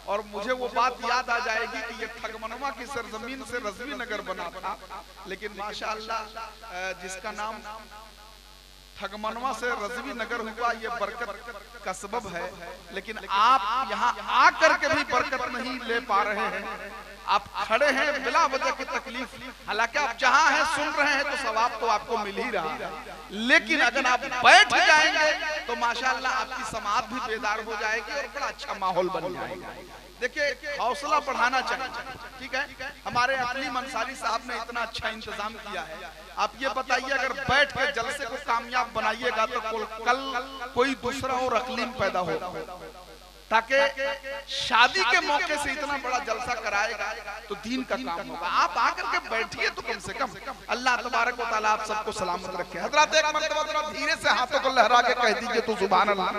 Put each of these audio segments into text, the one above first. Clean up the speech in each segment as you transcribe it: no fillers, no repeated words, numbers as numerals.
और मुझे वो बात याद आ जाएगी कि ये ठगमनवा की सरजमीन से रजवी नगर बना था, लेकिन माशाअल्लाह जिसका नाम ठगमनवा से रजवी नगर हुआ ये बरकत का सबब है। लेकिन आप यहाँ आकर के भी बरकत नहीं ले पा रहे हैं, आप खड़े हैं बिला वजह की तकलीफ। हालांकि आप जहां हैं सुन रहे हैं तो सवाब तो आपको मिल ही रहा है, लेकिन अगर आप बैठ जाएंगे तो माशाअल्लाह आपकी समाज भी बेदार हो जाएगी और बड़ा अच्छा माहौल बन जाएगा। देखिए हौसला बढ़ाना चाहिए, ठीक है। हमारे अलीम अंसारी साहब ने इतना अच्छा इंतजाम किया है। आप ये बताइए अगर बैठ के जलसे को कामयाब बनाइएगा तो कल कोई दूसरा और अकलीम पैदा हो, ताकि शादी के मौके से इतना बड़ा जलसा कराएगा तो दीन का काम होगा। आप आकर के बैठिए तो कम से कम अल्लाह तबारक व तआला आप सबको सलामत रखे। हजरत एक मर्तबा जरा धीरे से हाथों को लहरा के कह दीजिए तो सुभान अल्लाह।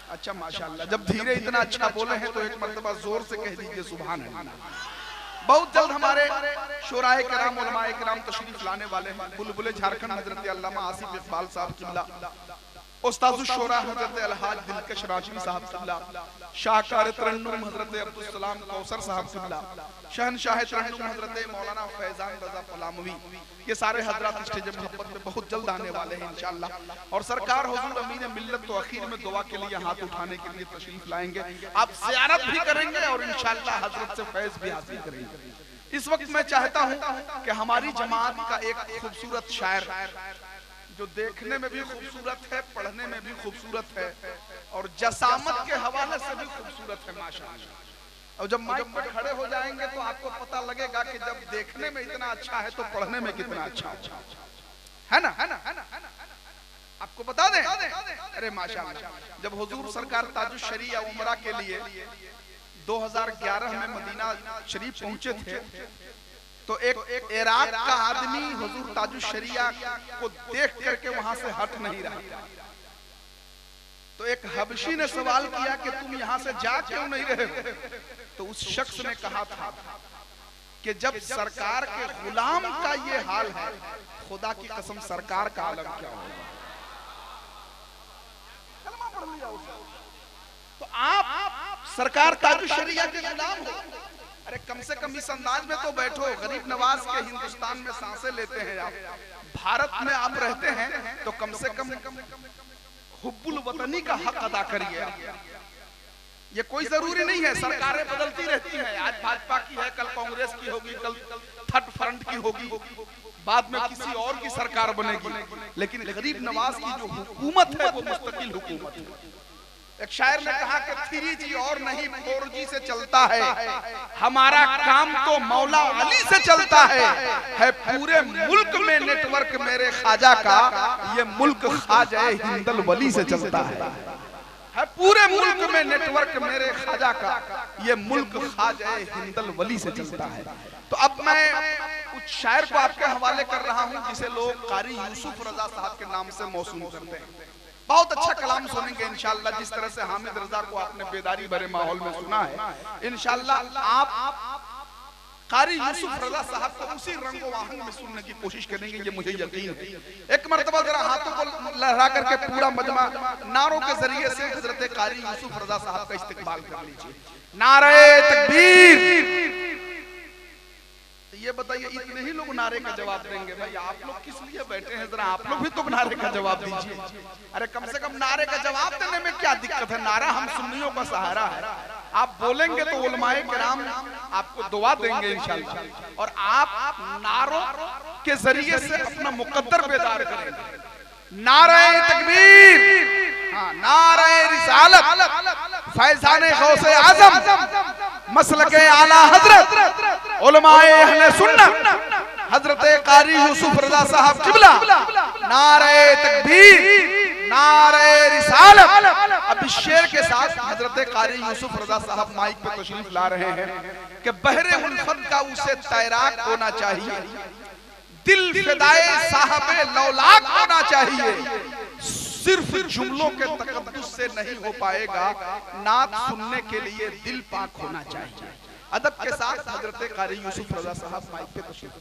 अच्छा माशाअल्लाह, जब धीरे इतना अच्छा बोले हैं तो एक मर्तबा जोर से कह दीजिए सुभान अल्लाह। बहुत जल्द हमारे शोराए किराम उलमाए किराम तशरीफ लाने वाले हैं। बुलबुले झारखंड हजरत अल्लामा आसिफ इकबाल साहब किबला, उस्ताद शोरा हजरत अलहाज दिलकश राशमी साहब किबला, शाहकार तरन्नुम हजरत अब्दुल सलाम कौसर साहब किबला, शहनशाह तरन्नुम हजरत मौलाना फैजान रजा पलामवी, ये सारे हजरत स्टेज मोहब्बत में बहुत जल्द आने वाले हैं इंशाअल्लाह। और सरकार हुजूर अमीन मिल्लत तो आखिर में दुआ के लिए हाथ उठाने के लिए तशरीफ लाएंगे। आप ज़ियारत भी करेंगे और इंशाअल्लाह हजरत से फैज भी हासिल करेंगे। इस वक्त मैं चाहता हूँ कि हमारी जमात का एक खूबसूरत शायर जो देखने में भी खूबसूरत है, पढ़ने में भी खूबसूरत है और जसामत के हवाले से भी खूबसूरत है माशाअल्लाह। और जब माइक पर खड़े हो जाएंगे तो आपको पता लगेगा कि जब देखने में इतना अच्छा है तो पढ़ने में कितना अच्छा है ना, आपको बता दें। अरे माशाअल्लाह, जब हुजूर सरकार ताजुश शरीया उमरा के लिए 2011 में मदीना शरीफ पहुंचे थे तो एक इराक का आदमी हुजूर ताजुश शरीया को देख करके वहां से हट नहीं रहा। तो एक हबशी ने सवाल किया कि तुम यहाँ से जा क्यों नहीं रहे हो? तो उस शख्स ने कहा था कि जब सरकार के गुलाम का ये हाल है, खुदा की कसम सरकार का आलम क्या होगा। तो आप सरकार ताजुश शरीया के गुलाम हो। अरे कम से कम इस अंदाज में तो बैठो। गरीब नवाज के हिंदुस्तान में सांसें लेते हैं आप, भारत में आप रहते हैं तो कम से कम हुब्बुल वतनी का हक अदा करिए। ये कोई जरूरी नहीं है, सरकारें बदलती रहती हैं। आज भाजपा की है, कल कांग्रेस की होगी, कल थर्ड फ्रंट की होगी, बाद में किसी और की सरकार बनेगी, लेकिन गरीब नवाज की जो हुकूमत है वो मुस्तकिल हुकूमत है। एक शायर ने कहा कि 3G और नहीं 4G से चलता है, हमारा काम तो मौला अली से चलता है पूरे मुल्क में नेटवर्क मेरे ख्वाजा का, ये मुल्क ख्वाजा हिंदल वली से चलता है पूरे मुल्क में नेटवर्क मेरे ख्वाजा का, ये मुल्क ख्वाजा हिंदल वली से चलता है। तो अब मैं कुछ शायर को आपके हवाले कर रहा हूँ जिसे लोग कारी यूसुफ रजा साहब के नाम से मौसूम करते हैं। बहुत अच्छा कलाम सुनेंगे इंशाअल्लाह। जिस तरह से हामिद रजा को आपने बेदारी भरे माहौल में सुना है, इंशाअल्लाह आप कारी यूसुफ रजा साहब को उसी रंगो आहंग में सुनने की कोशिश करेंगे, ये मुझे यकीन है। एक मर्तबा जरा हाथों को लहरा करके पूरा मजमा नारों के जरिए से हजरत कारी यूसुफ रजा साहब का इस्तेकबाल कर लीजिए। नारे तकबीर। ये बताइए इतने ही लोग नारे का जवाब देंगे? भाई आप लोग किस लिए बैठे हैं, जरा आप लोग भी तो नारे का जवाब दीजिए। अरे कम से कम नारे का जवाब देने में क्या दिक्कत है? नारा हम सुन्नियों का सहारा है। आप बोलेंगे तो उलमाए किराम आपको दुआ देंगे इंशाअल्लाह, और आप नारों के जरिए से अपना मुकद्दर बेदार करेंगे। नारे तकबीर, हाँ नारे रिसालत, फैज़ाने गौसे आज़म, मसलके आला हजरत, उलमाए अहले सुन्नत, हजरत कारी यूसुफ रजा साहब किबला, नारे तकबीर, नारे रिसालत। अब इस शेर के साथ हजरत कारी यूसुफ रजा साहब माइक पे तशरीफ ला रहे हैं कि बहरे उल्फत का उसे तैराक होना चाहिए, दिल फिदाए साहबे लौलाक होना चाहिए, सिर्फ जुमलों के तकद्दुस से नहीं हो पाएगा, नात सुनने के लिए दिल पाक होना चाहिए। अदब के साथ हजरत कारी यूसुफ रजा साहब माइक पे तशरीफ